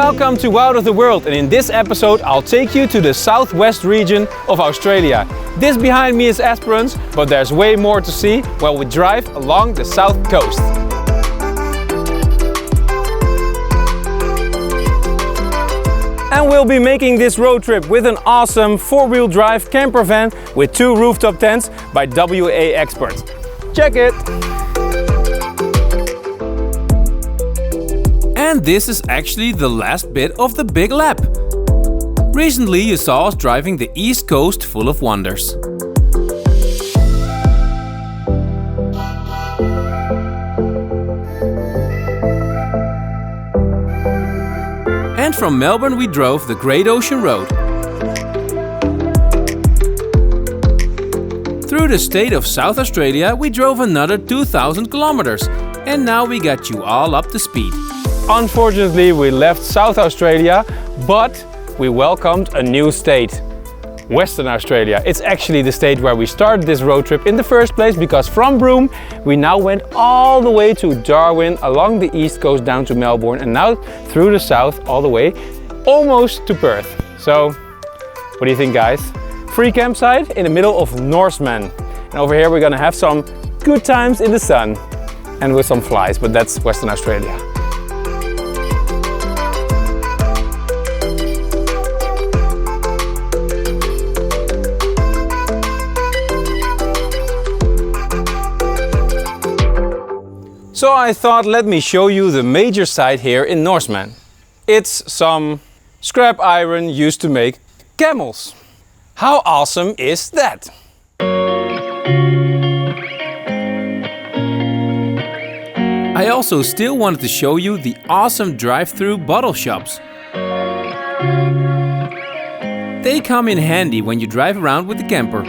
Welcome to Out of the World, and in this episode I'll take you to the southwest region of Australia. This behind me is Esperance, but there's way more to see while we drive along the south coast. And we'll be making this road trip with an awesome four-wheel drive camper van with 2 rooftop tents by WA Experts. Check it! And this is actually the last bit of the big lap. Recently you saw us driving the East Coast full of wonders. And from Melbourne we drove the Great Ocean Road. Through the state of South Australia we drove another 2,000 kilometers. And now we got you all up to speed. Unfortunately, we left South Australia, but we welcomed a new state, Western Australia. It's actually the state where we started this road trip in the first place, because from Broome we now went all the way to Darwin, along the east coast down to Melbourne, and now through the south all the way almost to Perth. So, what do you think, guys? Free campsite in the middle of Norseman. And over here we're gonna have some good times in the sun and with some flies, but that's Western Australia. So I thought, let me show you the major site here in Norseman. It's some scrap iron used to make camels. How awesome is that? I also still wanted to show you the awesome drive-through bottle shops. They come in handy when you drive around with the camper.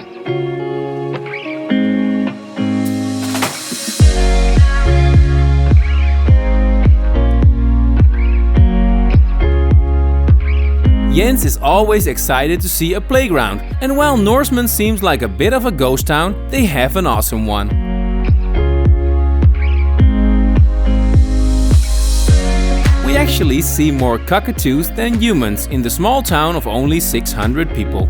Jens is always excited to see a playground, and while Norseman seems like a bit of a ghost town, they have an awesome one. We actually see more cockatoos than humans in the small town of only 600 people.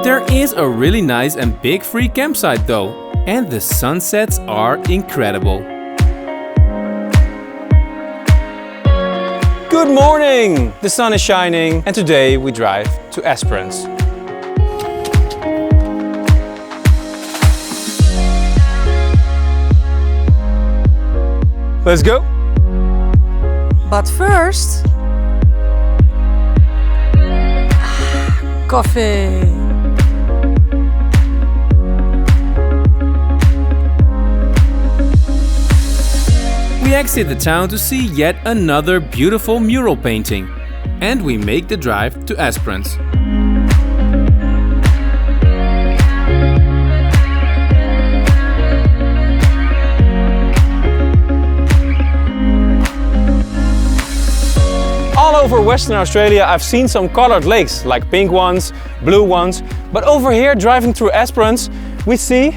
There is a really nice and big free campsite though, and the sunsets are incredible. Good morning! The sun is shining and today we drive to Esperance. Let's go! But first... coffee! We exit the town to see yet another beautiful mural painting, and we make the drive to Esperance. All over Western Australia I've seen some colored lakes, like pink ones, blue ones, but over here driving through Esperance we see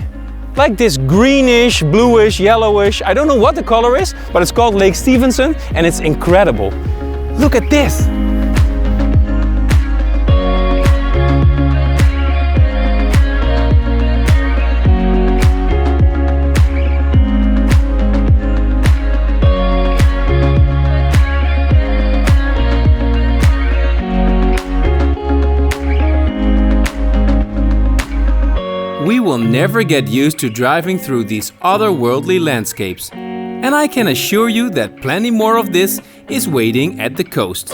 like this greenish, bluish, yellowish, I don't know what the color is, but it's called Lake Stevenson and it's incredible. Look at this! We will never get used to driving through these otherworldly landscapes. And I can assure you that plenty more of this is waiting at the coast.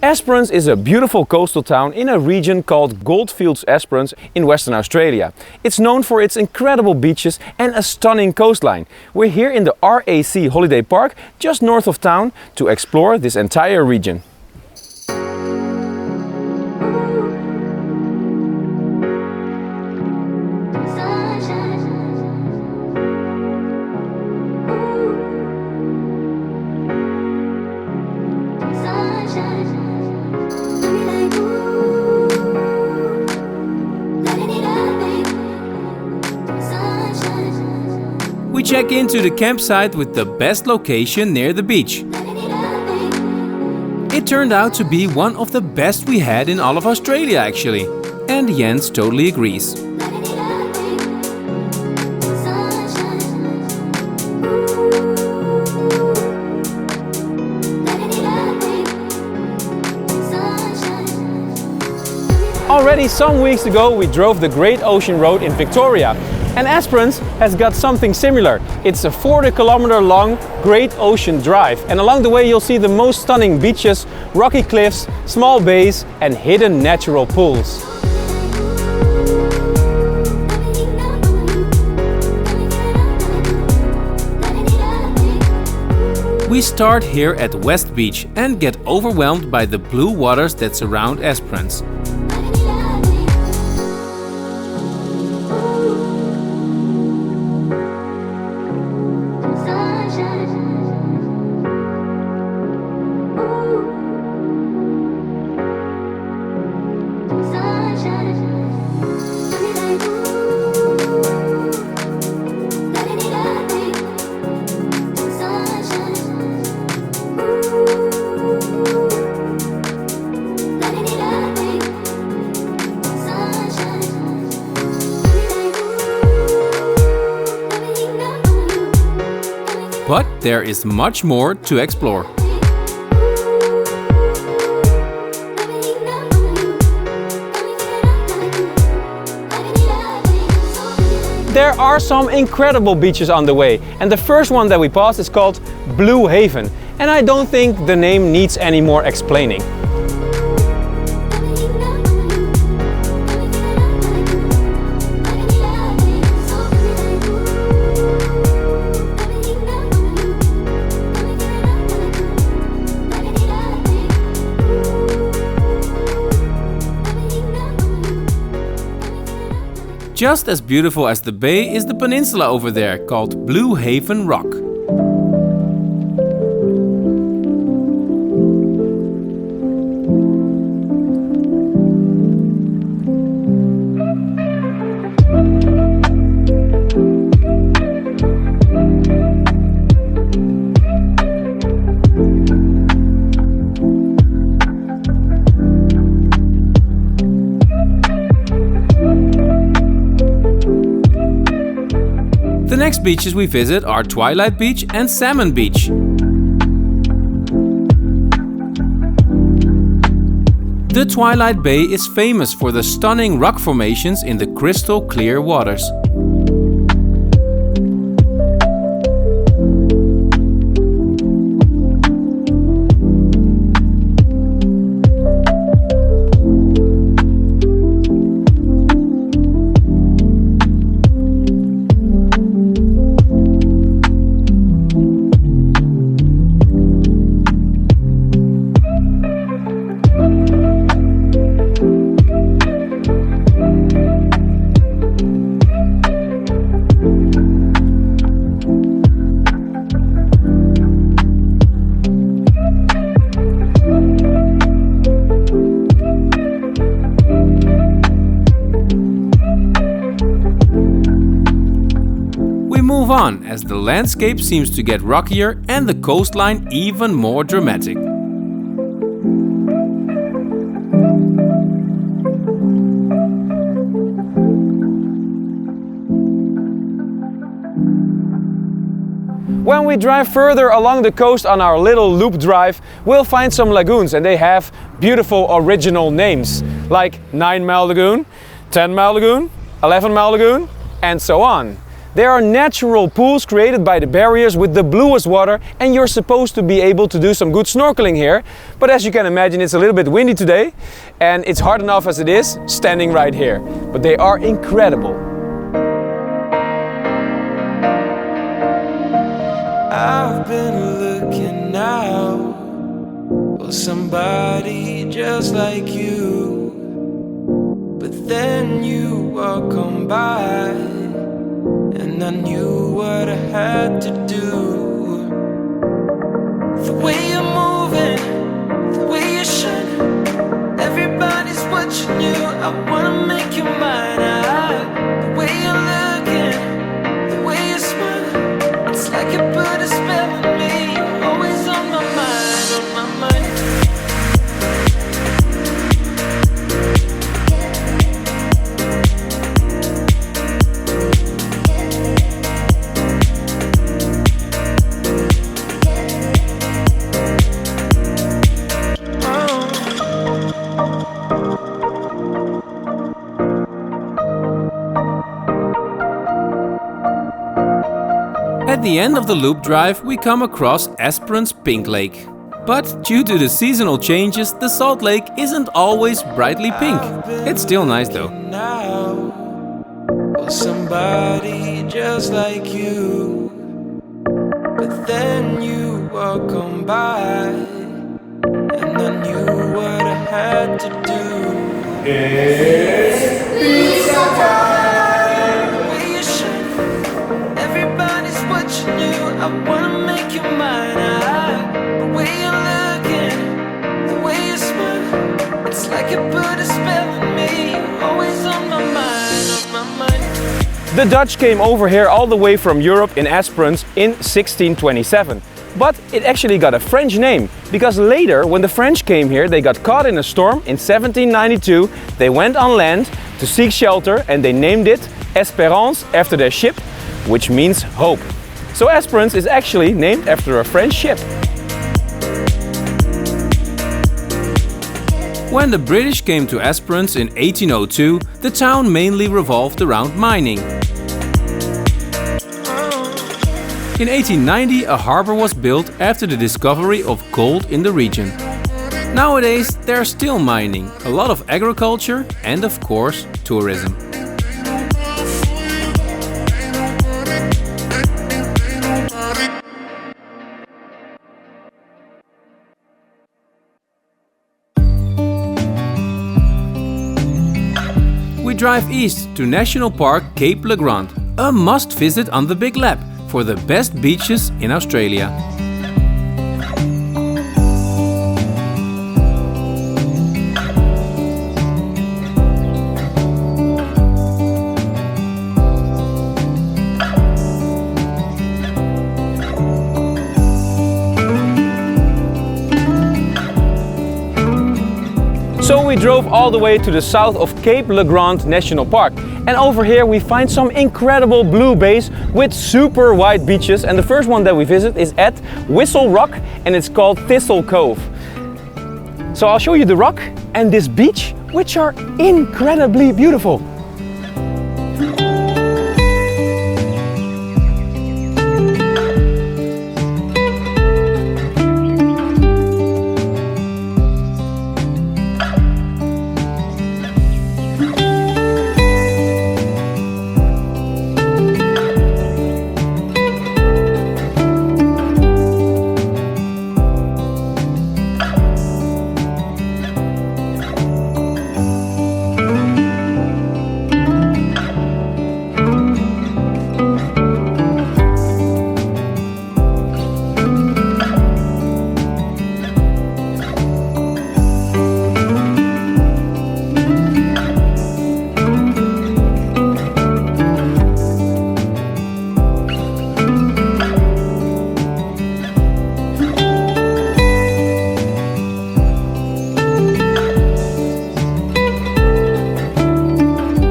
Esperance is a beautiful coastal town in a region called Goldfields Esperance in Western Australia. It's known for its incredible beaches and a stunning coastline. We're here in the RAC Holiday Park just north of town to explore this entire region. check into the campsite with the best location near the beach. It turned out to be one of the best we had in all of Australia actually. And Jens totally agrees. Already some weeks ago we drove the Great Ocean Road in Victoria, and Esperance has got something similar. It's a 40-kilometer long Great Ocean Drive, and along the way you'll see the most stunning beaches, rocky cliffs, small bays and hidden natural pools. We start here at West Beach and get overwhelmed by the blue waters that surround Esperance. But there is much more to explore. There are some incredible beaches on the way, and the first one that we passed is called Blue Haven, and I don't think the name needs any more explaining. Just as beautiful as the bay is the peninsula over there, called Blue Haven Rock. The next beaches we visit are Twilight Beach and Salmon Beach. The Twilight Bay is famous for the stunning rock formations in the crystal clear waters. Move on as the landscape seems to get rockier and the coastline even more dramatic. When we drive further along the coast on our little loop drive, we'll find some lagoons, and they have beautiful original names like 9 Mile Lagoon, 10 Mile Lagoon, 11 Mile Lagoon and so on. There are natural pools created by the barriers with the bluest water, and you're supposed to be able to do some good snorkeling here. But as you can imagine, it's a little bit windy today and it's hard enough as it is standing right here. But they are incredible. I've been looking out for somebody just like you, but then you walk on by and I knew what I had to do. The way you're moving, the way you're shining, everybody's watching you. I wanna make you mine. The way you're looking, the way you're smiling, At the end of the loop drive we come across Esperance Pink Lake. But due to the seasonal changes, the salt lake isn't always brightly pink. It's still nice though. Well, somebody just like you, but then you walk on by, and I knew what I had to do. It's pizza time! The way you shine, everybody's watching you. I wanna make you mine. The way you're looking, the way you smile, it's like you put a spell on me. You're always on my mind, on my mind. The Dutch came over here all the way from Europe in Esperance in 1627. But it actually got a French name, because later when the French came here they got caught in a storm in 1792. They went on land to seek shelter and they named it Esperance after their ship, which means hope. So Esperance is actually named after a French ship. When the British came to Esperance in 1802, the town mainly revolved around mining. In 1890 a harbour was built after the discovery of gold in the region. Nowadays they're still mining, a lot of agriculture and of course tourism. We drive east to National Park Cape Le Grand, a must visit on the Big Lap for the best beaches in Australia. So we drove all the way to the south of Cape Le Grand National Park. And over here we find some incredible blue bays with super wide beaches. And the first one that we visit is at Whistle Rock and it's called Thistle Cove. So I'll show you the rock and this beach, which are incredibly beautiful.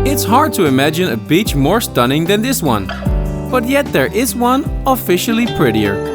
It's hard to imagine a beach more stunning than this one, but yet there is one officially prettier.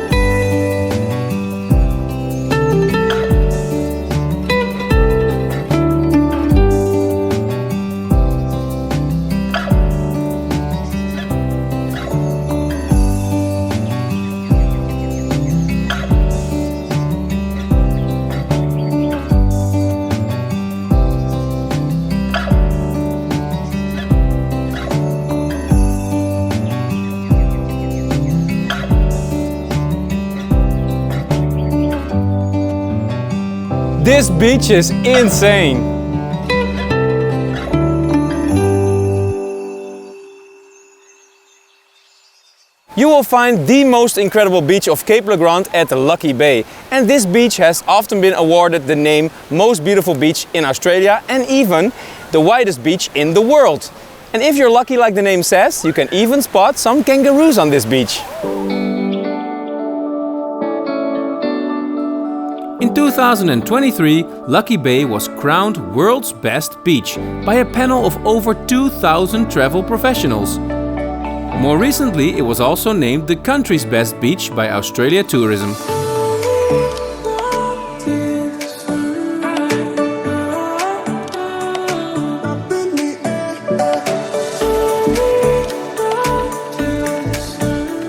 This beach is insane! You will find the most incredible beach of Cape Le Grand at Lucky Bay. And this beach has often been awarded the name Most Beautiful Beach in Australia and even the widest beach in the world. And if you're lucky like the name says, you can even spot some kangaroos on this beach. In 2023, Lucky Bay was crowned World's Best Beach by a panel of over 2,000 travel professionals. More recently, it was also named the country's best beach by Australia Tourism.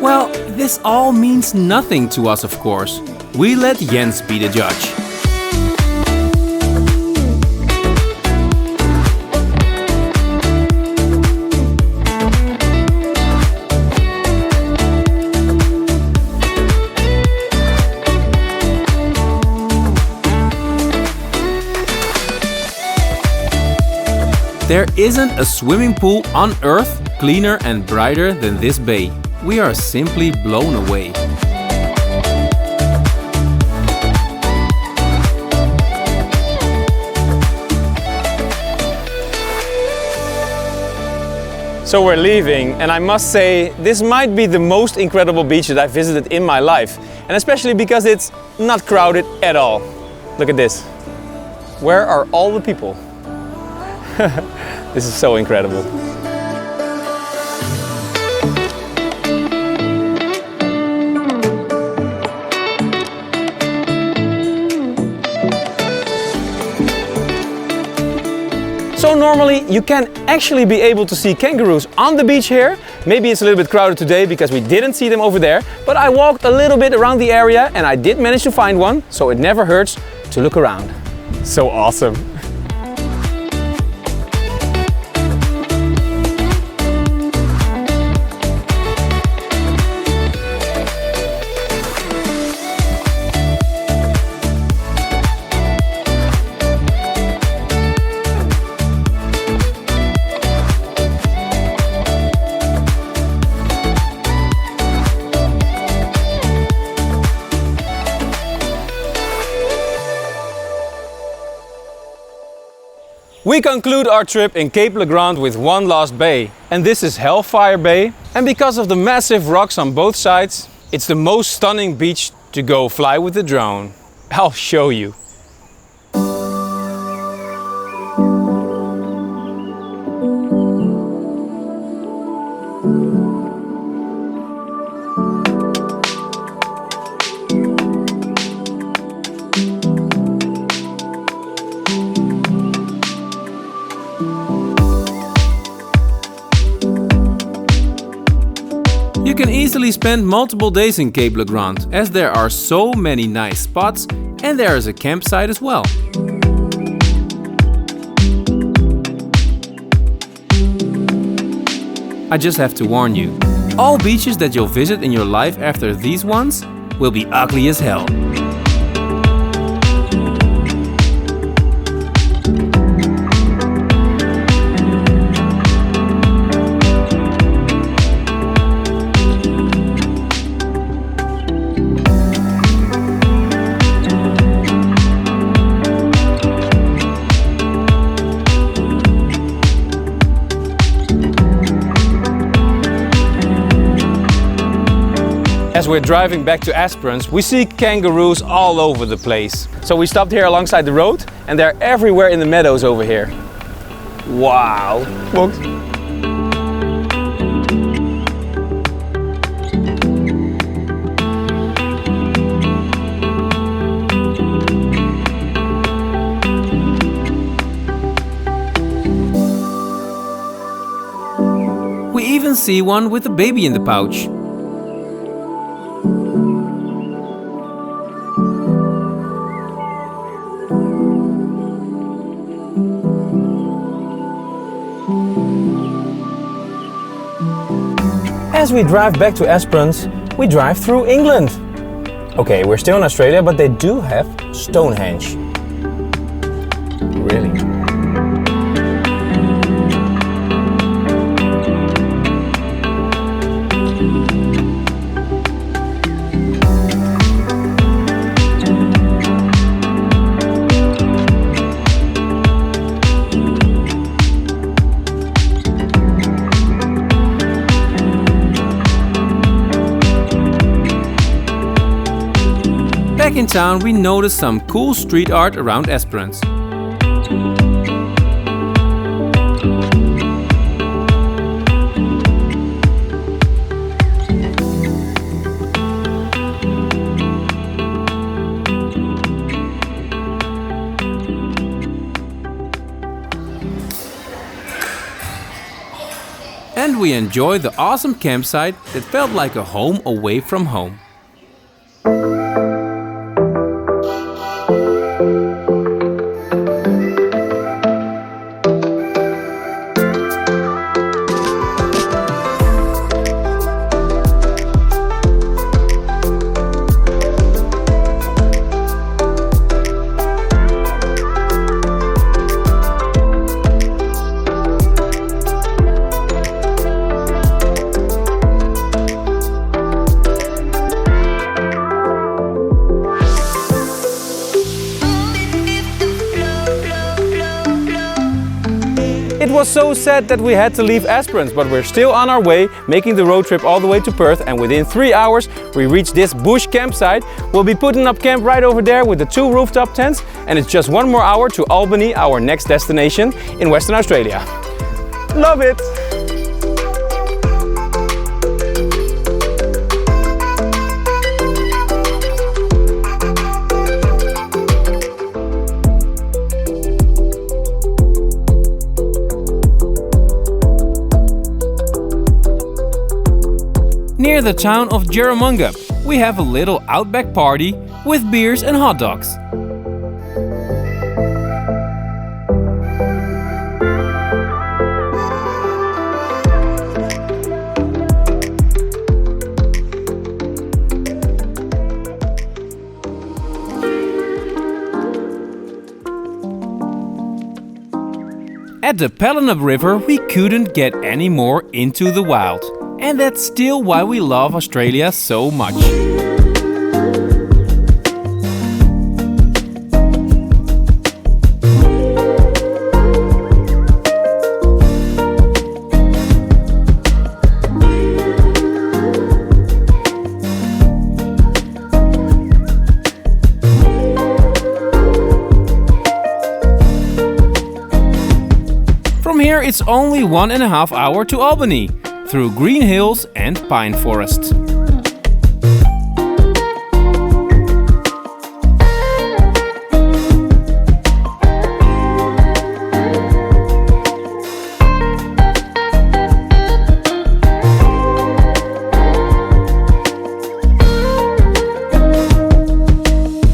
Well, this This all means nothing to us, of course. We let Jens be the judge. There isn't a swimming pool on Earth cleaner and brighter than this bay. We are simply blown away. So we're leaving, and I must say, this might be the most incredible beach that I've visited in my life. And especially because it's not crowded at all. Look at this. Where are all the people? This is so incredible. So normally you can actually be able to see kangaroos on the beach here. Maybe it's a little bit crowded today because we didn't see them over there, but I walked a little bit around the area and I did manage to find one, so it never hurts to look around. So awesome. We conclude our trip in Cape Le Grand with one last bay, and this is Hellfire Bay. And because of the massive rocks on both sides, it's the most stunning beach to go fly with the drone. I'll show you. You can easily spend multiple days in Cape Le Grand, as there are so many nice spots and there is a campsite as well. I just have to warn you, all beaches that you'll visit in your life after these ones will be ugly as hell. As we're driving back to Esperance, we see kangaroos all over the place. So we stopped here alongside the road and they're everywhere in the meadows over here. Wow! Look. We even see one with a baby in the pouch. As we drive back to Esperance, we drive through England. Okay, we're still in Australia, but they do have Stonehenge. Really? Back in town, we noticed some cool street art around Esperance. And we enjoyed the awesome campsite that felt like a home away from home. It was so sad that we had to leave Esperance, but we're still on our way, making the road trip all the way to Perth, and within 3 hours we reached this bush campsite. We'll be putting up camp right over there with the 2 rooftop tents, and it's just 1 more hour to Albany, our next destination in Western Australia. Love it! Near the town of Jerramungup, we have a little outback party with beers and hot dogs. At the Belingo River, we couldn't get any more into the wild. And that's still why we love Australia so much. From here it's only 1.5 hours to Albany, through green hills and pine forests.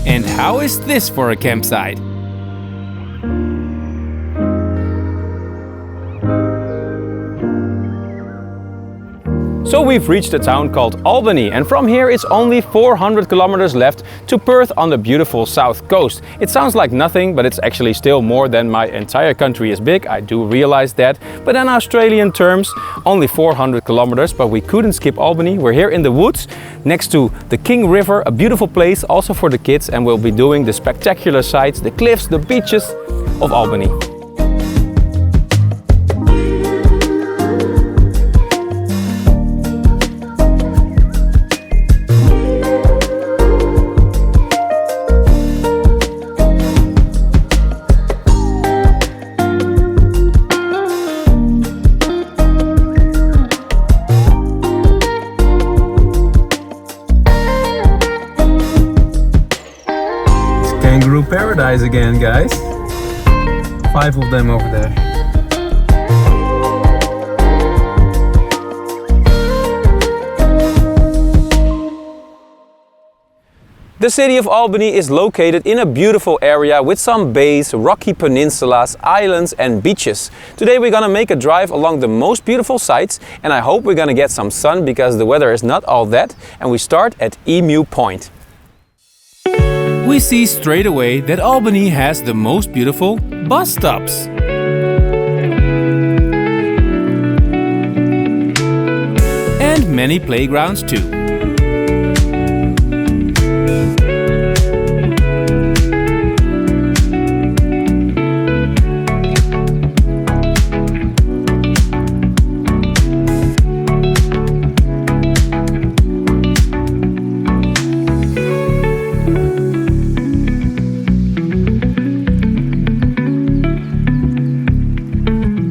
And how is this for a campsite? So we've reached a town called Albany, and from here it's only 400 kilometers left to Perth on the beautiful south coast. It sounds like nothing, but it's actually still more than my entire country is big. I do realize that, but in Australian terms, only 400 kilometers, but we couldn't skip Albany. We're here in the woods next to the King River, a beautiful place also for the kids, and we'll be doing the spectacular sights, the cliffs, the beaches of Albany. Kangaroo paradise again, guys. 5 of them over there. The city of Albany is located in a beautiful area with some bays, rocky peninsulas, islands and beaches. Today we're gonna make a drive along the most beautiful sights, and I hope we're gonna get some sun because the weather is not all that, and we start at Emu Point. We see straight away that Albany has the most beautiful bus stops. And many playgrounds too.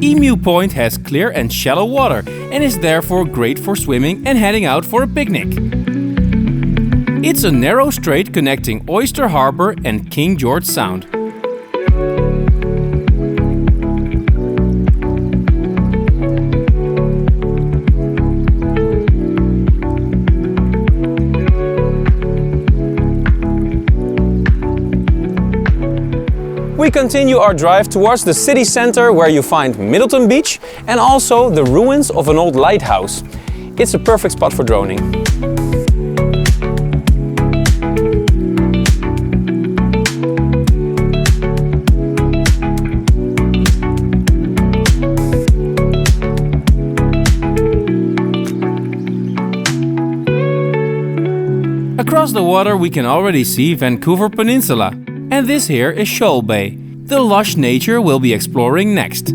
Emu Point has clear and shallow water and is therefore great for swimming and heading out for a picnic. It's a narrow strait connecting Oyster Harbour and King George Sound. We continue our drive towards the city center where you find Middleton Beach and also the ruins of an old lighthouse. It's a perfect spot for droning. Across the water we can already see Vancouver Peninsula, and this here is Shoal Bay. The lush nature we'll be exploring next.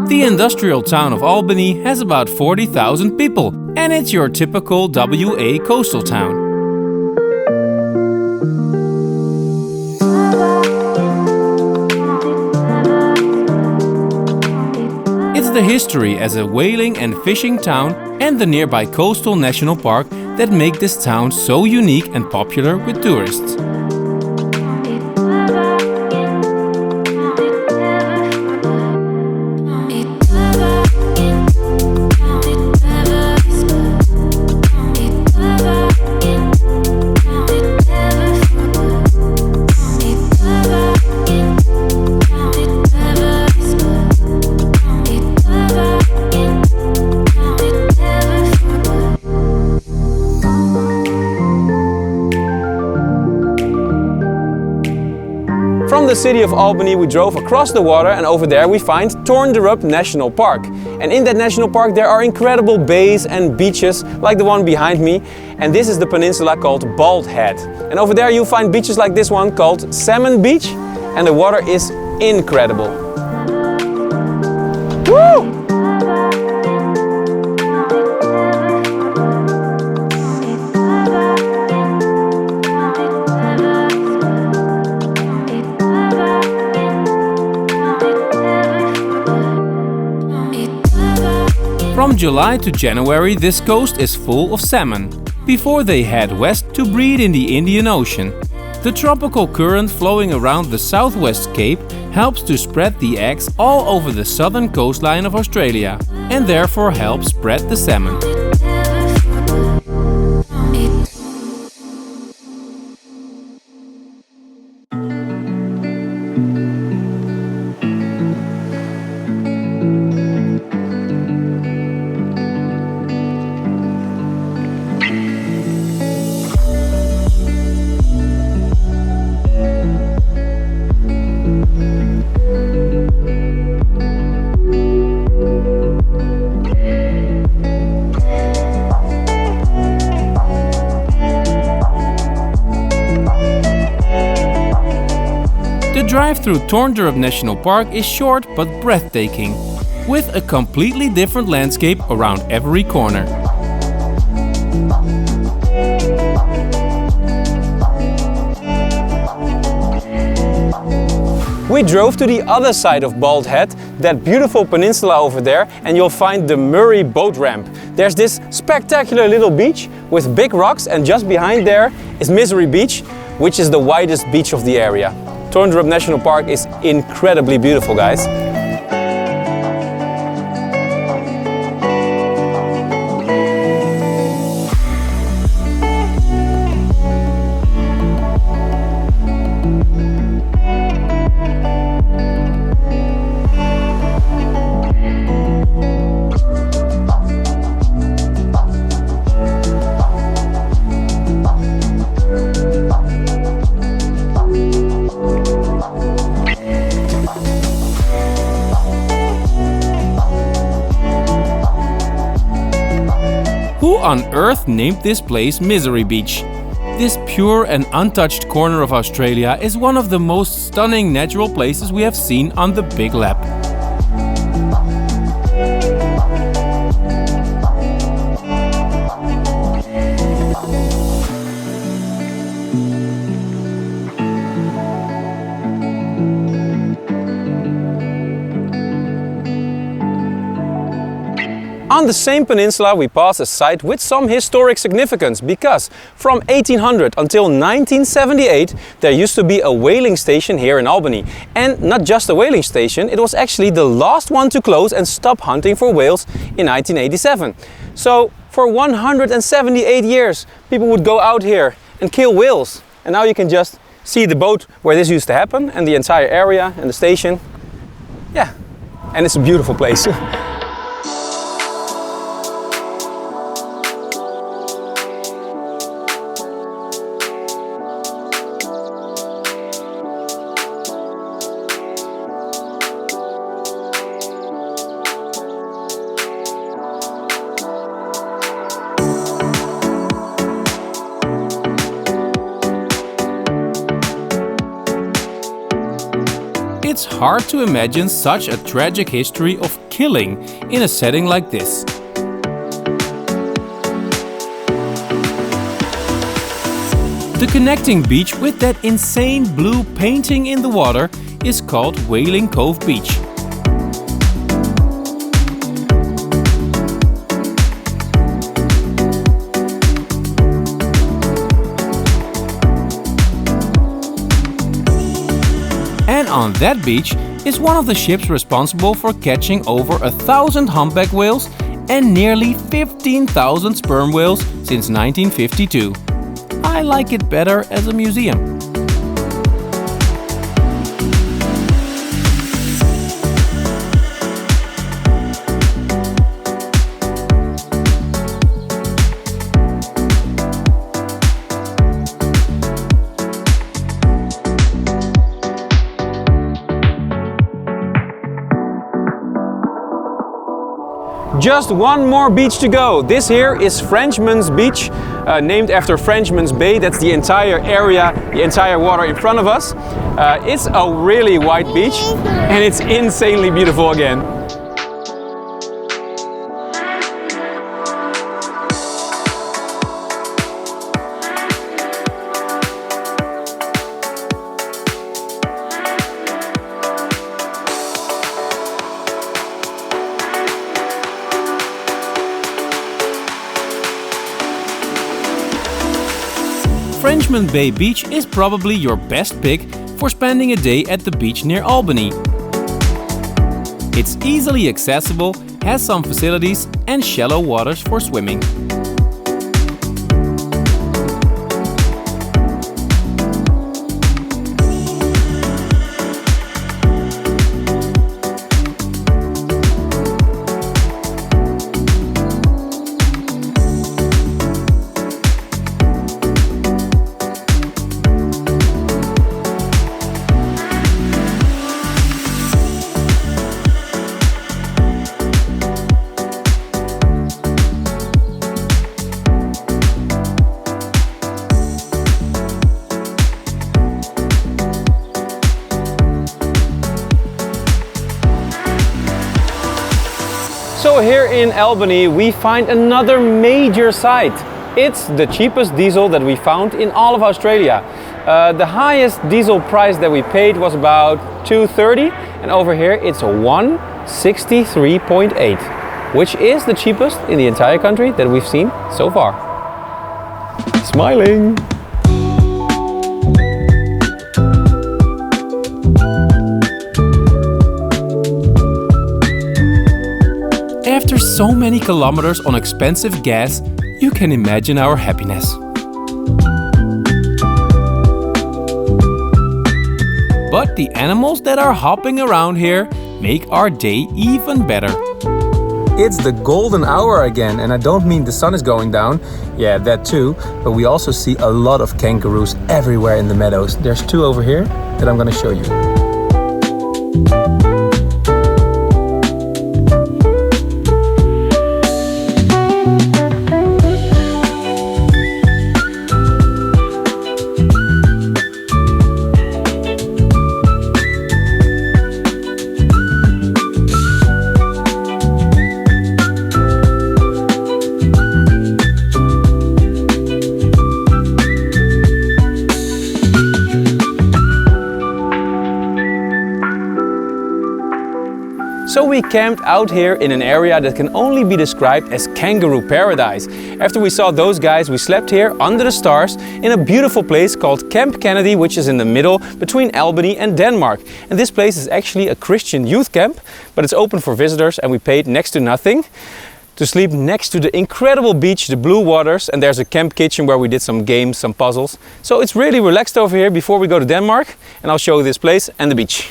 The industrial town of Albany has about 40,000 people, and it's your typical WA coastal town. It's the history as a whaling and fishing town and the nearby coastal national park that make this town so unique and popular with tourists. From the city of Albany we drove across the water, and over there we find Tornderup National Park. And in that national park there are incredible bays and beaches like the one behind me, and this is the peninsula called Bald Head. And over there you'll find beaches like this one called Salmon Beach, and the water is incredible. Woo! From July to January, this coast is full of salmon, before they head west to breed in the Indian Ocean. The tropical current flowing around the southwest cape helps to spread the eggs all over the southern coastline of Australia, and therefore helps spread the salmon. The drive through Tornderup National Park is short but breathtaking, with a completely different landscape around every corner. We drove to the other side of Bald Head, that beautiful peninsula over there, and you'll find the Murray boat ramp. There's this spectacular little beach with big rocks, and just behind there is Misery Beach, which is the widest beach of the area. Tornderup National Park is incredibly beautiful, guys. Who on earth named this place Misery Beach? This pure and untouched corner of Australia is one of the most stunning natural places we have seen on the Big Lap. On the same peninsula we pass a site with some historic significance because from 1800 until 1978 there used to be a whaling station here in Albany. And not just a whaling station, it was actually the last one to close and stop hunting for whales in 1987. So for 178 years people would go out here and kill whales. And now you can just see the boat where this used to happen and the entire area and the station. Yeah, and it's a beautiful place. It's hard to imagine such a tragic history of killing in a setting like this. The connecting beach with that insane blue painting in the water is called Whaling Cove Beach. And on that beach is one of the ships responsible for catching over 1,000 humpback whales and nearly 15,000 sperm whales since 1952. I like it better as a museum. Just one more beach to go. This here is Frenchman's Beach, named after Frenchman's Bay. That's the entire area, the entire water in front of us. It's a really wide beach and it's insanely beautiful again. Frenchman Bay Beach is probably your best pick for spending a day at the beach near Albany. It's easily accessible, has some facilities and shallow waters for swimming. So here in Albany we find another major site. It's the cheapest diesel that we found in all of Australia. The highest diesel price that we paid was about $2.30 and over here it's $1.63.8, which is the cheapest in the entire country that we've seen so far. Smiling! After so many kilometers on expensive gas, you can imagine our happiness. But the animals that are hopping around here make our day even better. It's the golden hour again, and I don't mean the sun is going down, yeah, that too, but we also see a lot of kangaroos everywhere in the meadows. There's two over here that I'm gonna show you. So we camped out here in an area that can only be described as kangaroo paradise. After we saw those guys, we slept here under the stars in a beautiful place called Camp Kennedy, which is in the middle between Albany and Denmark. And this place is actually a Christian youth camp, but it's open for visitors and we paid next to nothing to sleep next to the incredible beach, the blue waters, and there's a camp kitchen where we did some games, some puzzles. So it's really relaxed over here before we go to Denmark, and I'll show you this place and the beach.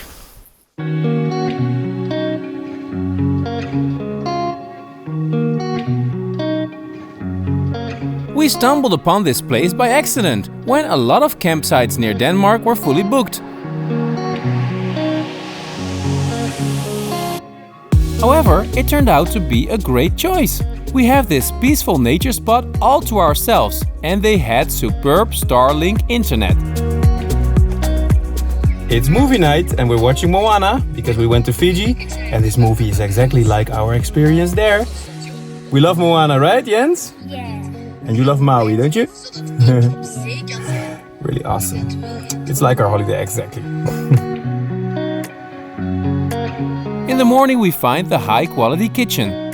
We stumbled upon this place by accident, when a lot of campsites near Denmark were fully booked. However, it turned out to be a great choice. We have this peaceful nature spot all to ourselves, and they had superb Starlink internet. It's movie night and we're watching Moana because we went to Fiji and this movie is exactly like our experience there. We love Moana, right, Jens? Yeah. And you love Maui, don't you? Really awesome. It's like our holiday, exactly. In the morning we find the high-quality kitchen.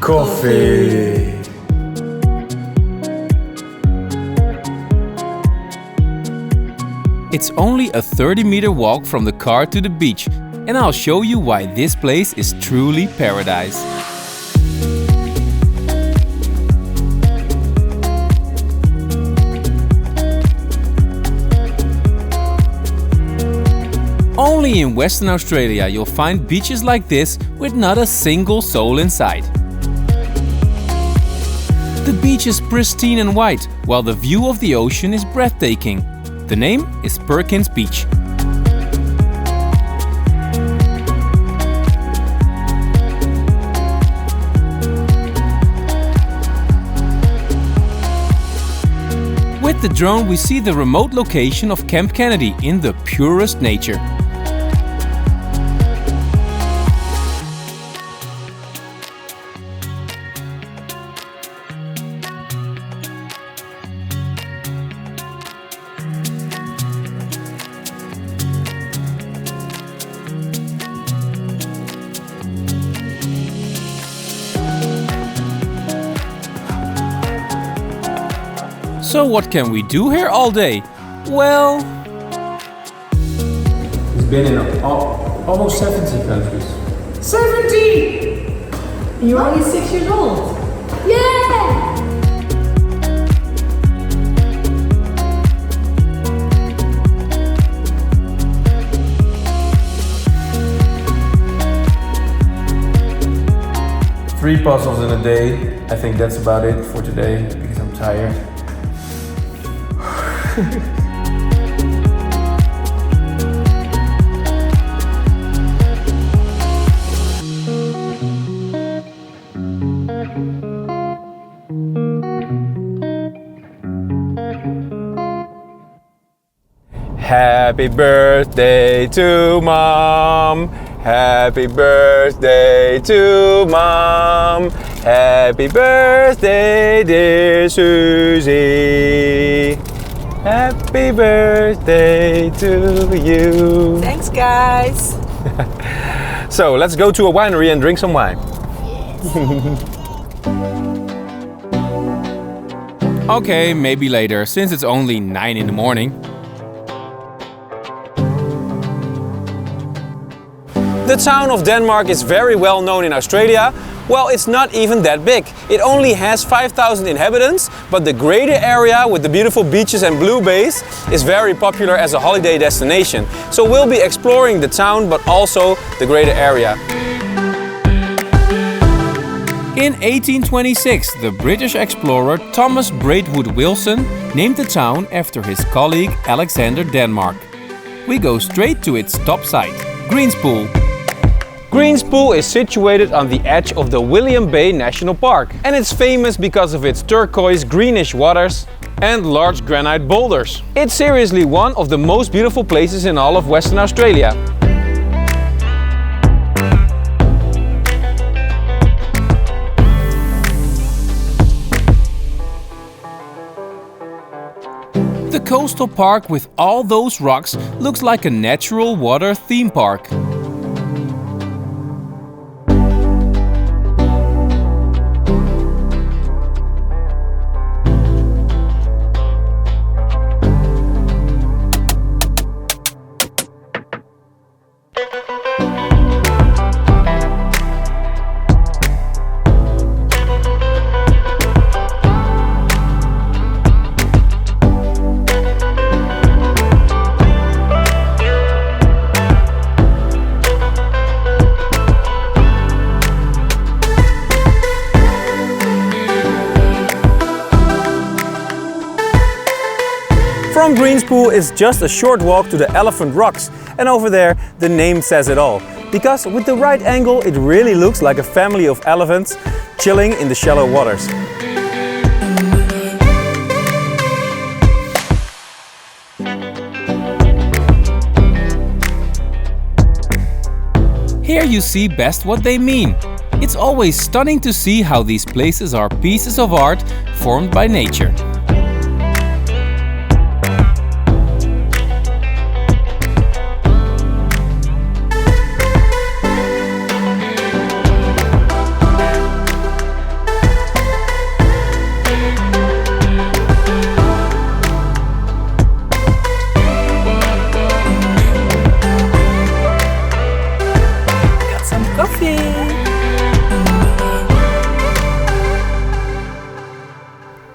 Coffee! It's only a 30-meter walk from the car to the beach, and I'll show you why this place is truly paradise. Only in Western Australia you'll find beaches like this with not a single soul in sight. The beach is pristine and white, while the view of the ocean is breathtaking. The name is Perkins Beach. With the drone we see the remote location of Camp Kennedy in the purest nature. So what can we do here all day? Well, He's been in almost 70 countries. 70! You're only 6 years old. Yeah! Three puzzles in a day. I think that's about it for today because I'm tired. Happy birthday to Mom. Happy birthday to Mom. Happy birthday, dear Susie. Happy birthday to you. Thanks, guys. So let's go to a winery and drink some wine. okay, maybe later, since it's only 9 in the morning. The town of Denmark is very well known in Australia. Well, it's not even that big. It only has 5,000 inhabitants, but the greater area with the beautiful beaches and blue bays is very popular as a holiday destination. So we'll be exploring the town, but also the greater area. In 1826, the British explorer Thomas Braidwood Wilson named the town after his colleague Alexander Denmark. We go straight to its top site, Greenspool. Greenspool is situated on the edge of the William Bay National Park, and it's famous because of its turquoise greenish waters and large granite boulders. It's seriously one of the most beautiful places in all of Western Australia. The coastal park with all those rocks looks like a natural water theme park. From Greenspool is just a short walk to the Elephant Rocks, and over there the name says it all. Because with the right angle it really looks like a family of elephants chilling in the shallow waters. Here you see best what they mean. It's always stunning to see how these places are pieces of art formed by nature.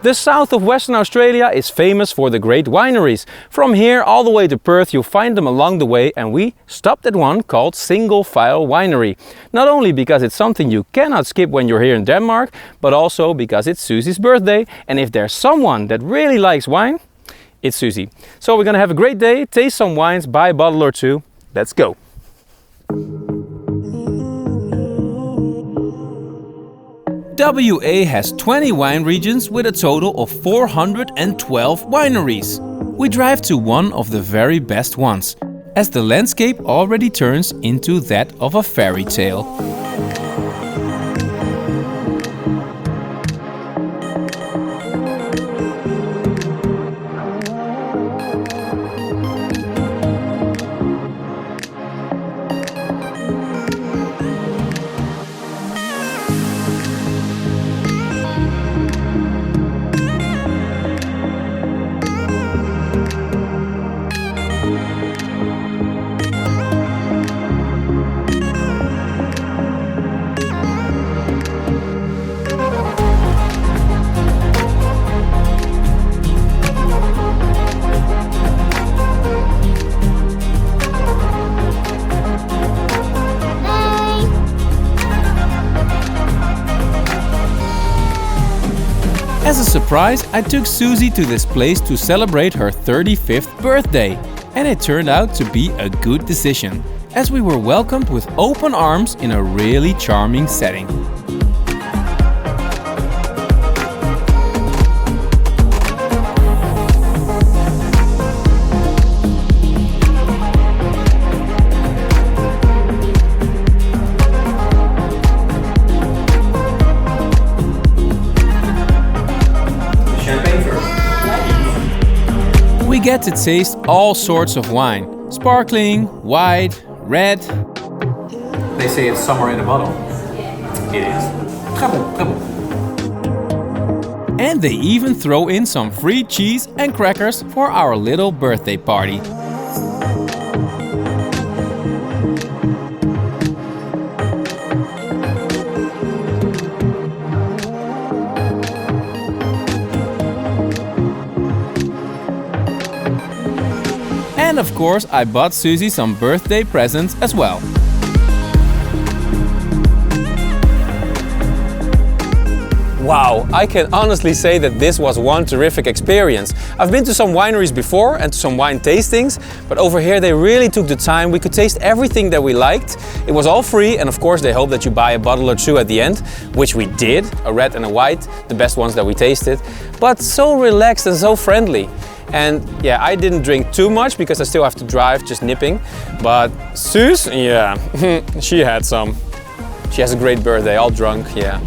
The south of Western Australia is famous for the great wineries. From here all the way to Perth you'll find them along the way, and we stopped at one called Single File Winery. Not only because it's something you cannot skip when you're here in Denmark, but also because it's Susie's birthday, and if there's someone that really likes wine, it's Susie. So we're gonna have a great day, taste some wines, buy a bottle or two. Let's go! WA has 20 wine regions with a total of 412 wineries. We drive to one of the very best ones, as the landscape already turns into that of a fairy tale. As a surprise, I took Susie to this place to celebrate her 35th birthday. And it turned out to be a good decision, as we were welcomed with open arms in a really charming setting. We get to taste all sorts of wine. Sparkling, white, red. They say it's summer in a bottle. It is. And they even throw in some free cheese and crackers for our little birthday party. And of course, I bought Susie some birthday presents as well. Wow, I can honestly say that this was one terrific experience. I've been to some wineries before and to some wine tastings, but over here they really took the time. We could taste everything that we liked. It was all free, and of course they hope that you buy a bottle or two at the end, which we did, a red and a white, the best ones that we tasted. But so relaxed and so friendly. And yeah, I didn't drink too much because I still have to drive, just nipping. But Suze, yeah, she had some. She has a great birthday, all drunk, yeah.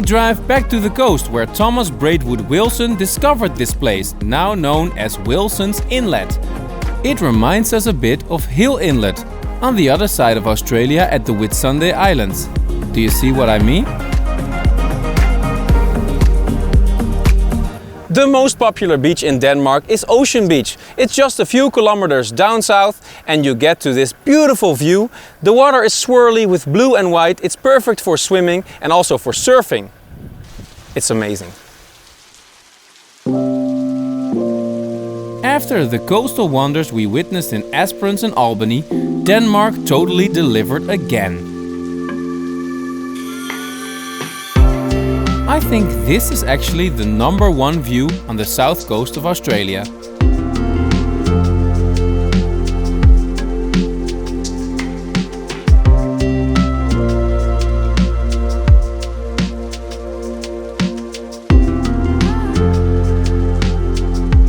drive back to the coast where Thomas Braidwood Wilson discovered this place, now known as Wilson's Inlet. It reminds us a bit of Hill Inlet, on the other side of Australia at the Whitsunday Islands. Do you see what I mean? The most popular beach in Denmark is Ocean Beach. It's just a few kilometers down south and you get to this beautiful view. The water is swirly with blue and white. It's perfect for swimming and also for surfing. It's amazing. After the coastal wonders we witnessed in Esperance and Albany, Denmark totally delivered again. I think this is actually the #1 view on the south coast of Australia.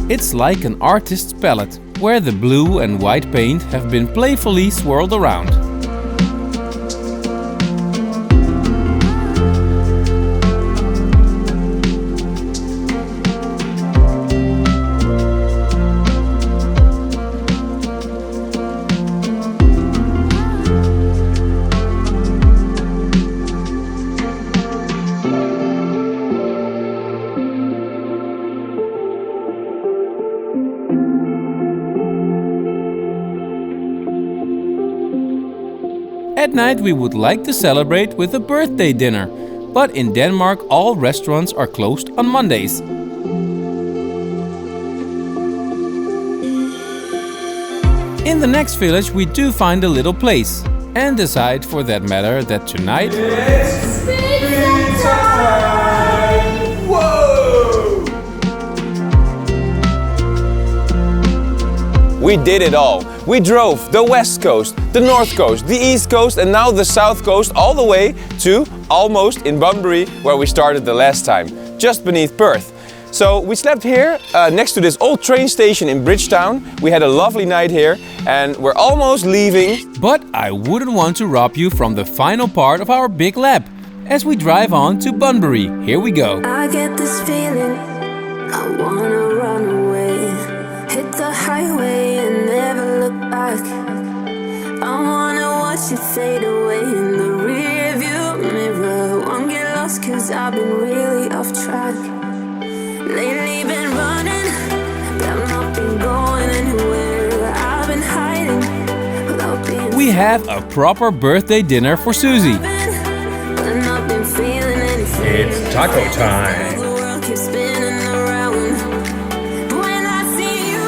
It's like an artist's palette, where the blue and white paint have been playfully swirled around. At night we would like to celebrate with a birthday dinner, but in Denmark all restaurants are closed on Mondays. In the next village we do find a little place, and decide for that matter that tonight It's pizza time! Whoa! We did it all. We drove the west coast, the north coast, the east coast and now the south coast all the way to almost in Bunbury where we started the last time, just beneath Perth. So we slept here next to this old train station in Bridgetown. We had a lovely night here and we're almost leaving. But I wouldn't want to rob you from the final part of our big lap. As we drive on to Bunbury, here we go. I get this feeling, I wanna run away. Hit the highway and never look back. I wanna watch it fade away in the rearview mirror. Won't get lost cause I've been really off track. Lately been running, but I've not been going anywhere. I've been hiding without being. We have a proper birthday dinner for Susie. But not been feeling anything. It's taco time. The world keeps spinning around. When I see you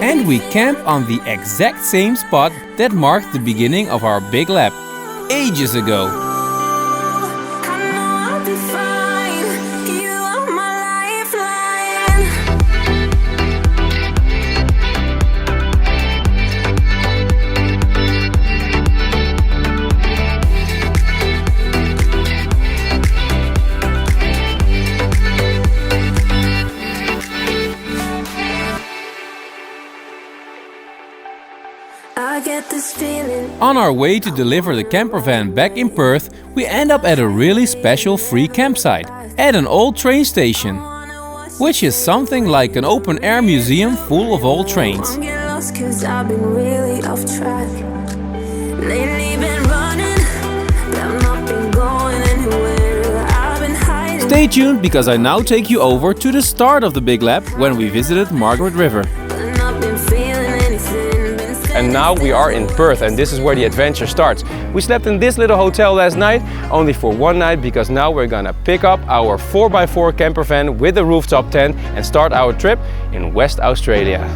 make And we camp on the exact same spot that marked the beginning of our big lap, ages ago. I know I'll be fine. You are my lifeline. I get this feeling. On our way to deliver the camper van back in Perth, we end up at a really special free campsite, at an old train station, which is something like an open-air museum full of old trains. Won't get lost cause I've been really off track. Lately been running, but I've not been going anywhere. I've been hiding. Stay tuned because I now take you over to the start of the big lap when we visited Margaret River. But not been feeling anything. Been And now we are in Perth and this is where the adventure starts. We slept in this little hotel last night, only for one night because now we're gonna pick up our 4x4 camper van with a rooftop tent and start our trip in West Australia.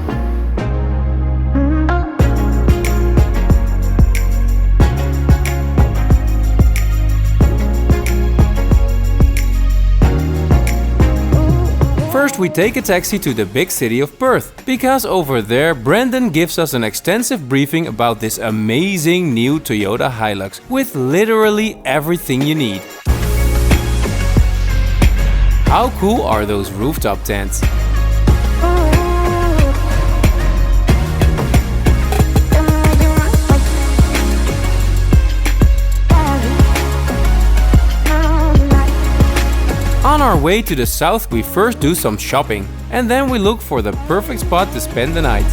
First we take a taxi to the big city of Perth, because over there Brandon gives us an extensive briefing about this amazing new Toyota Hilux with literally everything you need. How cool are those rooftop tents? our way to the south, we first do some shopping, and then we look for the perfect spot to spend the night.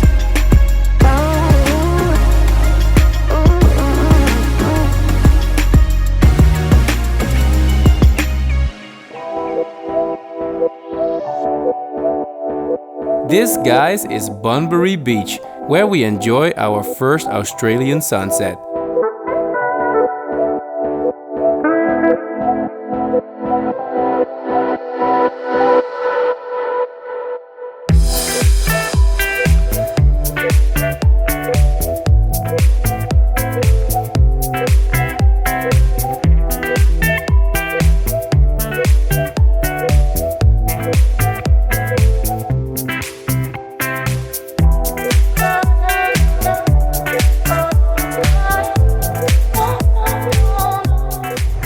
This, guys, is Bunbury Beach, where we enjoy our first Australian sunset.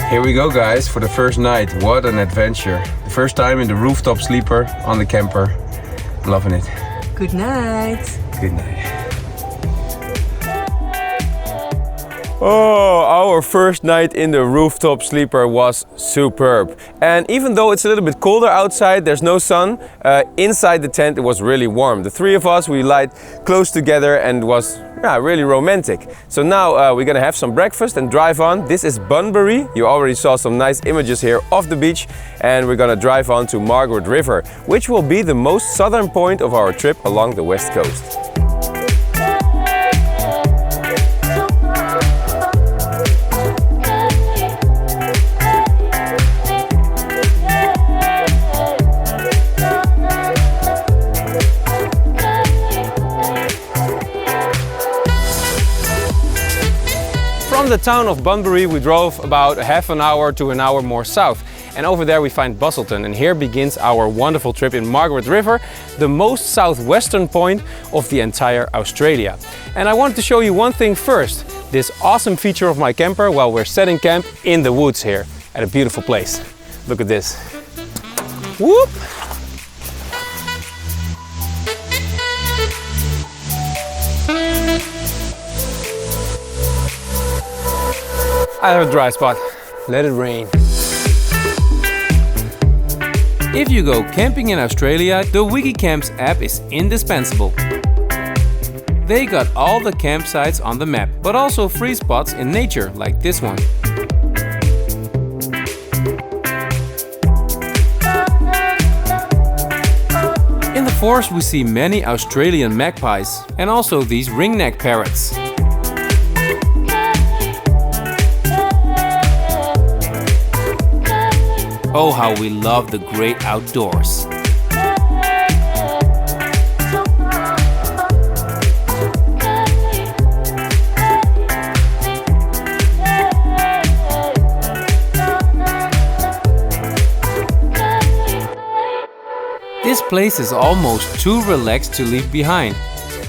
Here we go, guys, for the first night. What an adventure. The first time in the rooftop sleeper on the camper. I'm loving it. Good night. Good night. Oh, our first night in the rooftop sleeper was superb. And even though it's a little bit colder outside, there's no sun, inside the tent it was really warm. The three of us, we lied close together and it was really romantic. So now we're gonna have some breakfast and drive on. This is Bunbury. You already saw some nice images here of the beach. And we're gonna drive on to Margaret River, which will be the most southern point of our trip along the west coast. From the town of Bunbury we drove about half an hour to an hour more south, and over there we find Busselton, and here begins our wonderful trip in Margaret River, the most southwestern point of the entire Australia. And I wanted to show you one thing first, this awesome feature of my camper while we're setting camp in the woods here at a beautiful place. Look at this. Whoop! I have a dry spot. Let it rain. If you go camping in Australia, the Wikicamps app is indispensable. They got all the campsites on the map, but also free spots in nature, like this one. In the forest we see many Australian magpies, and also these ringneck parrots. Oh, how we love the great outdoors. This place is almost too relaxed to leave behind,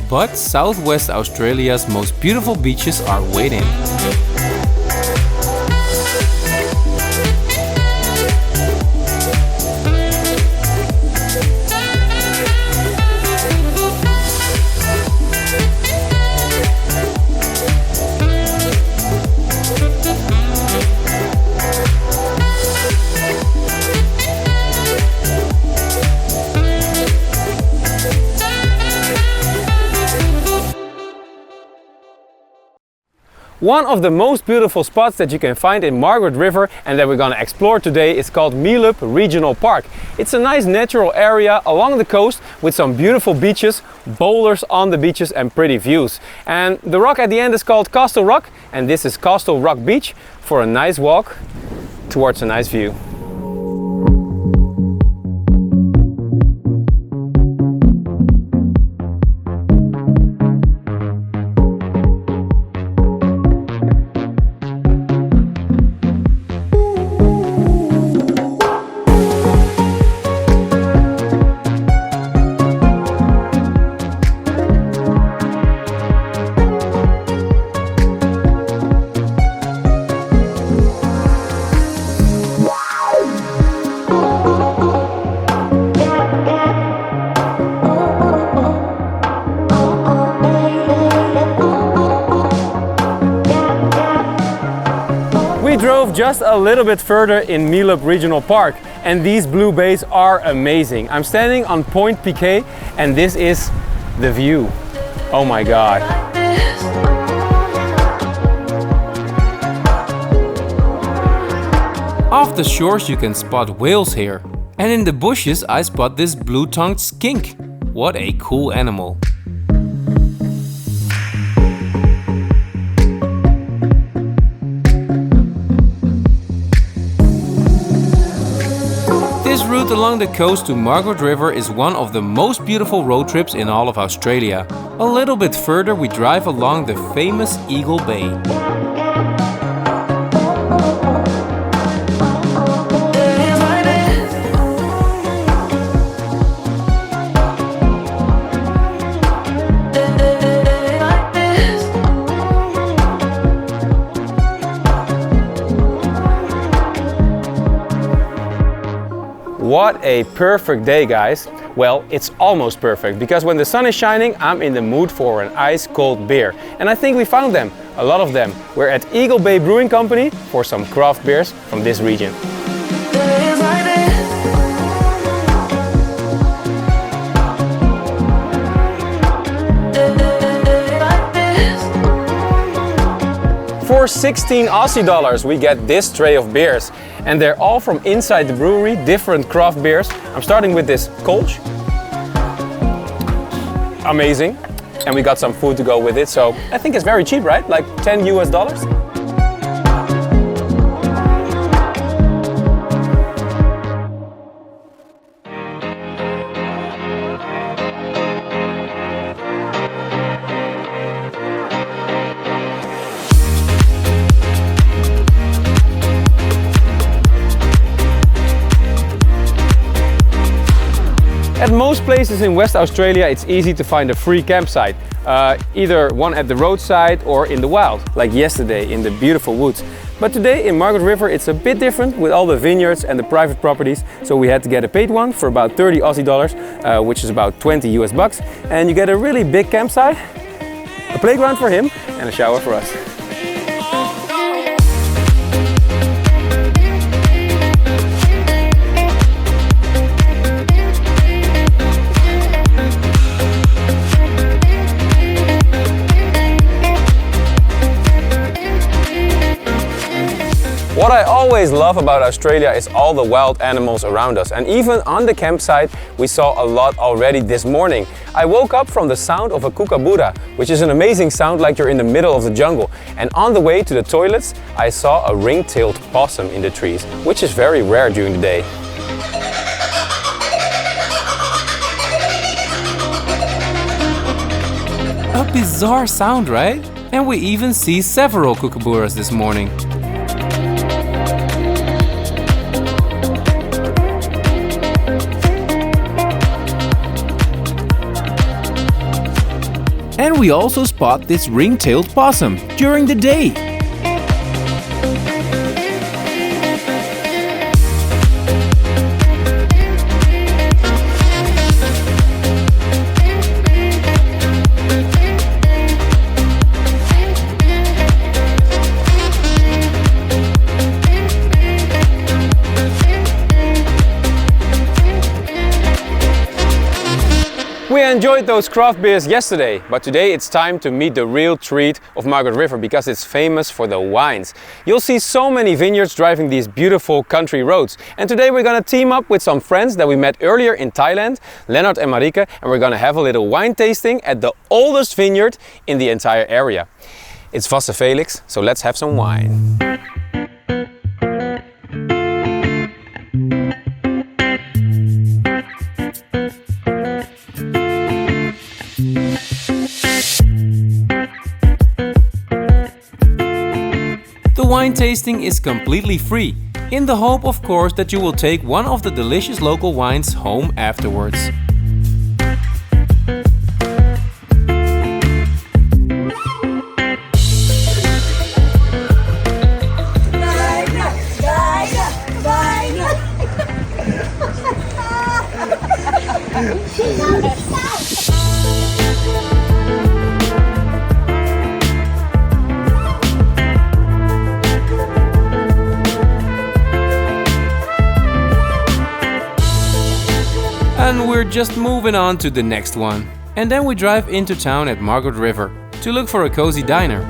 but Southwest Australia's most beautiful beaches are waiting. One of the most beautiful spots that you can find in Margaret River and that we're going to explore today is called Meelup Regional Park. It's a nice natural area along the coast with some beautiful beaches, boulders on the beaches and pretty views. And the rock at the end is called Castle Rock, and this is Castle Rock Beach for a nice walk towards a nice view. We drove just a little bit further in Meelup Regional Park, and these blue bays are amazing. I'm standing on Point Piquet and this is the view. Oh my God. Off the shores you can spot whales here. And in the bushes I spot this blue-tongued skink. What a cool animal. This route along the coast to Margaret River is one of the most beautiful road trips in all of Australia. A little bit further we drive along the famous Eagle Bay. What a perfect day, guys. Well, it's almost perfect because when the sun is shining, I'm in the mood for an ice-cold beer. And I think we found them, a lot of them. We're at Eagle Bay Brewing Company for some craft beers from this region. For 16 Aussie dollars we get this tray of beers, and they're all from inside the brewery, different craft beers. I'm starting with this Kolsch. Amazing. And we got some food to go with it, so I think it's very cheap, right? Like 10 US dollars. At most places in West Australia, it's easy to find a free campsite. Either one at the roadside or in the wild, like yesterday in the beautiful woods. But today in Margaret River it's a bit different with all the vineyards and the private properties. So we had to get a paid one for about 30 Aussie dollars, which is about 20 US bucks. And you get a really big campsite, a playground for him and a shower for us. What I always love about Australia is all the wild animals around us, and even on the campsite we saw a lot already this morning. I woke up from the sound of a kookaburra, which is an amazing sound like you're in the middle of the jungle, and on the way to the toilets I saw a ring-tailed possum in the trees, which is very rare during the day. A bizarre sound, right? And we even see several kookaburras this morning. And we also spot this ring-tailed possum during the day. We enjoyed those craft beers yesterday, but today it's time to meet the real treat of Margaret River because it's famous for the wines. You'll see so many vineyards driving these beautiful country roads. And today we're gonna team up with some friends that we met earlier in Thailand, Leonard and Marike, and we're gonna have a little wine tasting at the oldest vineyard in the entire area. It's Vasse Felix, so let's have some wine. The wine tasting is completely free, in the hope of course that you will take one of the delicious local wines home afterwards. And we're just moving on to the next one. And then we drive into town at Margaret River to look for a cozy diner.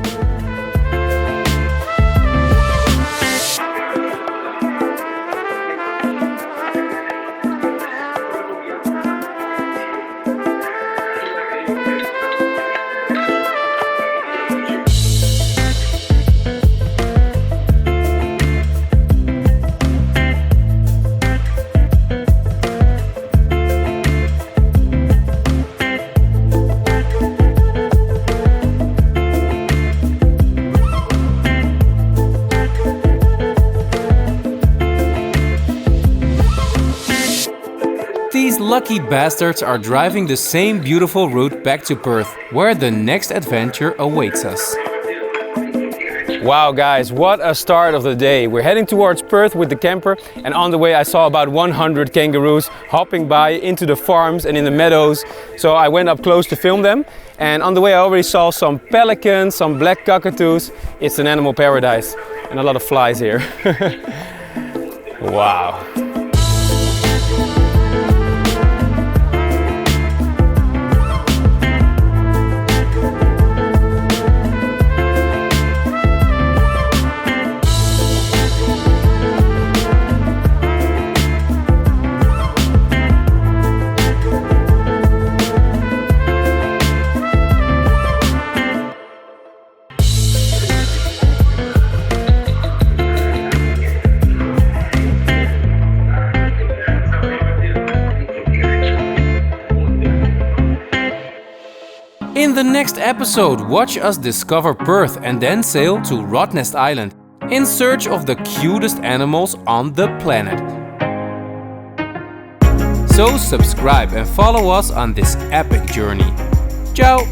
These lucky bastards are driving the same beautiful route back to Perth, where the next adventure awaits us. Wow guys, what a start of the day. We're heading towards Perth with the camper, and on the way I saw about 100 kangaroos hopping by into the farms and in the meadows. So I went up close to film them, and on the way I already saw some pelicans, some black cockatoos. It's an animal paradise and a lot of flies here. Wow. In the next episode, watch us discover Perth and then sail to Rottnest Island in search of the cutest animals on the planet. So subscribe and follow us on this epic journey. Ciao!